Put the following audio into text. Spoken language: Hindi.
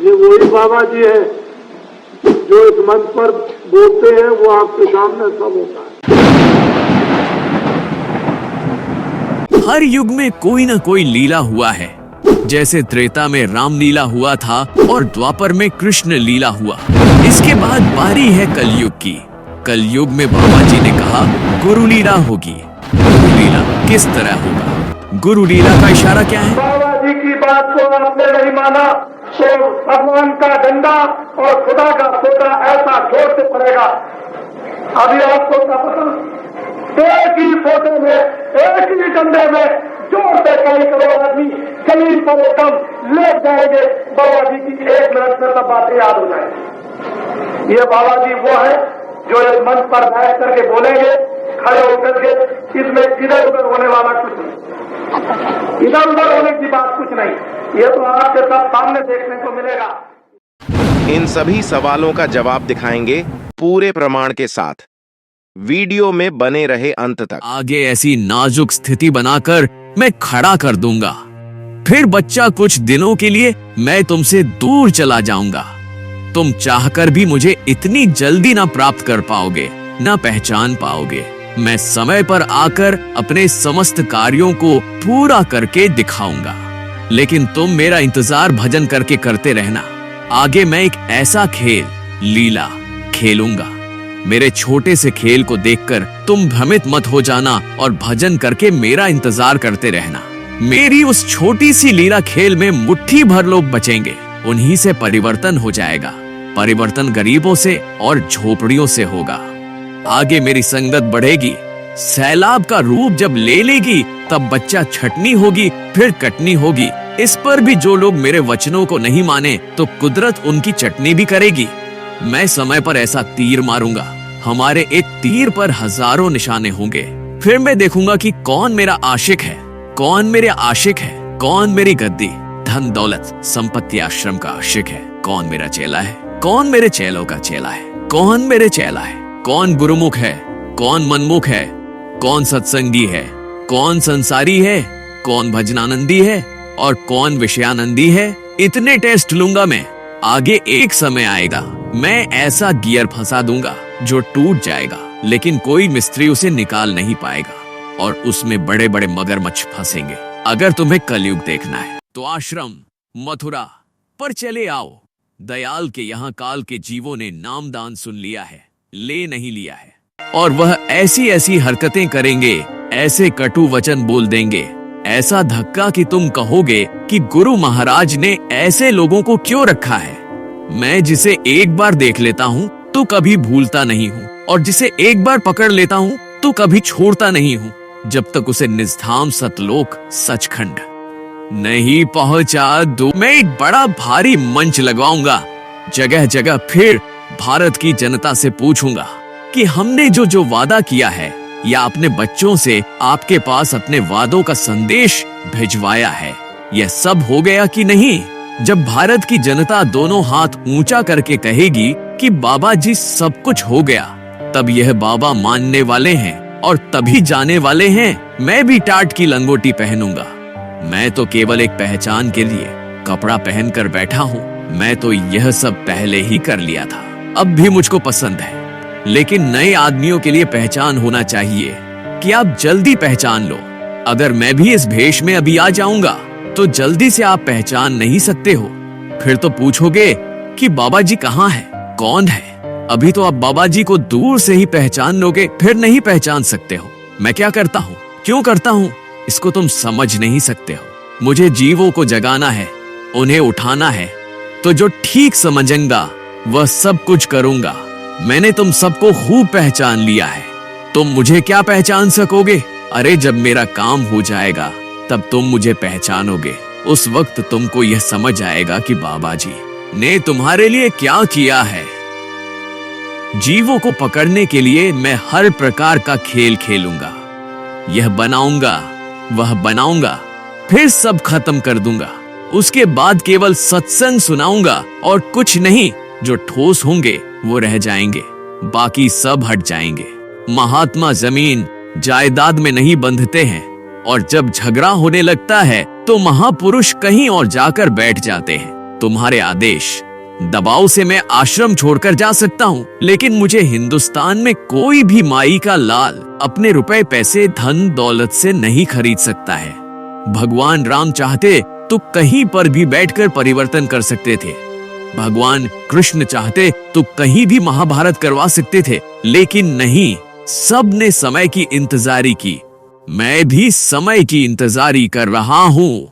ये वही बाबा जी है जो इस मंच पर बोलते हैं, वो आपके सामने सब होता है। हर युग में कोई न कोई लीला हुआ है। जैसे त्रेता में रामलीला हुआ था और द्वापर में कृष्ण लीला हुआ। इसके बाद बारी है कलयुग की। कलयुग में बाबा जी ने कहा गुरु लीला होगी। गुरु लीला किस तरह होगा? गुरु लीला का इशारा क्या है? बाबा जी की बात को आपने नहीं माना तो भगवान का डंडा और खुदा का फोटा ऐसा जोर से पड़ेगा। अभी आपको क्या पता, एक ही फोटे में, एक ही डंडे में जोर से कई करोड़ आदमी जमीन पर एकदम लेट जाएंगे। बाबा जी की 1 मिनट में सब बातें याद हो जाएंगी। ये बाबा जी वो है जो इस मंच पर बैठ करके बोलेंगे, खड़े होकर के। इसमें इधर उधर होने वाला कुछ नहीं, इधर उधर होने की बात कुछ नहीं। ये तो आपके सब सामने देखने को मिलेगा। इन सभी सवालों का जवाब दिखाएंगे पूरे प्रमाण के साथ। वीडियो में बने रहे अंत तक। आगे ऐसी नाजुक स्थिति बनाकर मैं खड़ा कर दूंगा। फिर बच्चा कुछ दिनों के लिए मैं तुमसे दूर चला जाऊंगा। तुम चाहकर भी मुझे इतनी जल्दी ना प्राप्त कर पाओगे, ना पहचान पाओगे। मैं समय पर आकर अपने समस्त कार्यों को पूरा करके दिखाऊंगा। लेकिन तुम मेरा इंतजार भजन करके करते रहना। आगे मैं एक ऐसा खेल लीला खेलूंगा। मेरे छोटे से खेल को देखकर तुम भ्रमित मत हो जाना और भजन करके मेरा इंतजार करते रहना। मेरी उस छोटी सी लीला खेल में मुट्ठी भर लोग बचेंगे। उन्हीं से परिवर्तन हो जाएगा। परिवर्तन गरीबों से और झोपड़ियों से होगा। आगे मेरी संगत बढ़ेगी। सैलाब का रूप जब ले लेगी तब बच्चा छटनी होगी, फिर कटनी होगी। इस पर भी जो लोग मेरे वचनों को नहीं माने तो कुदरत उनकी चटनी भी करेगी। मैं समय पर ऐसा तीर मारूंगा, हमारे एक तीर पर हजारों निशाने होंगे। फिर मैं देखूंगा कि कौन मेरा आशिक है, कौन मेरे आशिक है, कौन मेरी गद्दी, धन दौलत, संपत्ति, आश्रम का आशिक है, कौन मेरा चेला है, कौन मेरे चेलों का चेला है, कौन मेरे चेला है, कौन गुरुमुख है, कौन मनमुख है, कौन सत्संगी है, कौन संसारी है, कौन भजनानंदी है और कौन विषयानंदी है। इतने टेस्ट लूंगा मैं। आगे एक समय आएगा मैं ऐसा गियर फंसा दूंगा जो टूट जाएगा, लेकिन कोई मिस्त्री उसे निकाल नहीं पाएगा और उसमें बड़े बड़े मगरमच्छ फंसेंगे। अगर तुम्हें कलयुग देखना है तो आश्रम मथुरा पर चले आओ। दयाल के यहाँ काल के जीवों ने नामदान सुन लिया है, ले नहीं लिया है, और वह ऐसी ऐसी हरकतें करेंगे, ऐसे कटु वचन बोल देंगे, ऐसा धक्का कि तुम कहोगे कि गुरु महाराज ने ऐसे लोगों को क्यों रखा है। मैं जिसे एक बार देख लेता हूँ तो कभी भूलता नहीं हूँ, और जिसे एक बार पकड़ लेता हूँ तो कभी छोड़ता नहीं हूँ, जब तक उसे निजधाम सतलोक सचखंड नहीं पहुंचा दूं। मैं एक बड़ा भारी मंच लगवाऊंगा जगह जगह। फिर भारत की जनता से पूछूंगा कि हमने जो जो वादा किया है या अपने बच्चों से आपके पास अपने वादों का संदेश भिजवाया है, यह सब हो गया कि नहीं। जब भारत की जनता दोनों हाथ ऊंचा करके कहेगी कि बाबा जी सब कुछ हो गया, तब यह बाबा मानने वाले हैं और तभी जाने वाले हैं। मैं भी टाट की लंगोटी पहनूंगा। मैं तो केवल एक पहचान के लिए कपड़ा पहनकर बैठा हूँ। मैं तो यह सब पहले ही कर लिया था, अब भी मुझको पसंद है। लेकिन नए आदमियों के लिए पहचान होना चाहिए कि आप जल्दी पहचान लो। अगर मैं भी इस भेष में अभी आ जाऊंगा तो जल्दी से आप पहचान नहीं सकते हो। फिर तो पूछोगे कि बाबा जी कहाँ है, कौन है। अभी तो आप बाबा जी को दूर से ही पहचान लोगे, फिर नहीं पहचान सकते हो। मैं क्या करता हूँ, क्यों करता हूँ, इसको तुम समझ नहीं सकते हो। मुझे जीवों को जगाना है, उन्हें उठाना है, तो जो ठीक समझेंगा वह सब कुछ करूंगा। मैंने तुम सबको खूब पहचान लिया है, तुम मुझे क्या पहचान सकोगे। अरे जब मेरा काम हो जाएगा तब तुम मुझे पहचानोगे। उस वक्त तुमको यह समझ आएगा कि बाबा जी ने तुम्हारे लिए क्या किया है। जीवों को पकड़ने के लिए मैं हर प्रकार का खेल खेलूंगा। यह बनाऊंगा, वह बनाऊंगा, फिर सब खत्म कर दूंगा। उसके बाद केवल सत्संग सुनाऊंगा और कुछ नहीं। जो ठोस होंगे वो रह जाएंगे, बाकी सब हट जाएंगे। महात्मा जमीन जायदाद में नहीं बंधते हैं, और जब झगड़ा होने लगता है तो महापुरुष कहीं और जाकर बैठ जाते हैं। तुम्हारे आदेश, दबाव से मैं आश्रम छोड़कर जा सकता हूँ, लेकिन मुझे हिंदुस्तान में कोई भी माई का लाल अपने रुपए पैसे धन दौलत से नहीं खरीद सकता है। भगवान राम चाहते तो कहीं पर भी बैठकर परिवर्तन कर सकते थे। भगवान कृष्ण चाहते तो कहीं भी महाभारत करवा सकते थे, लेकिन नहीं, सब ने समय की इंतजारी की। मैं भी समय की इंतजारी कर रहा हूँ।